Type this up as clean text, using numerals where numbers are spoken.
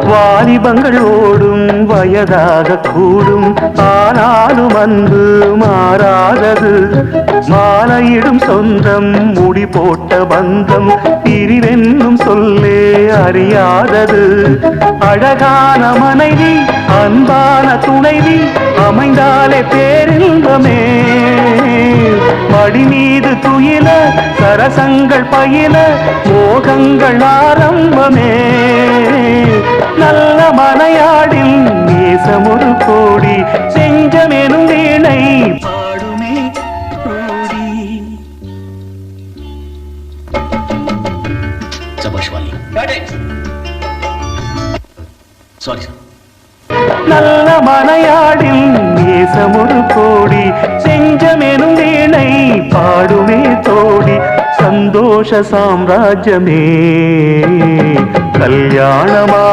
வாலிபங்கள் ஓடும் வயதாக கூடும், ஆனாலும் அன்பு மாறாதது. மாலையிடும் சொந்தம் முடி போட்ட பந்தம் பிரிவென்னும் சொல்லே அறியாதது. அழகான மனைவி அன்பான துணைவி அமைந்தாலே பேரின்பமே. மடி மீது துயில சரசங்கள் பயில மோகங்கள் ஆரம்பமே. நல்ல மனையாடில் நேசம் ஒரு கோடி, செஞ்சமெனும் வீணை பாடுமே கோடி. நல்ல மனையாடில் நேசம் ஒரு கோடி, செஞ்சமெனும் வீணை பாடுமே தோடி. சந்தோஷ சாம்ராஜ்யமே கல்யாணமா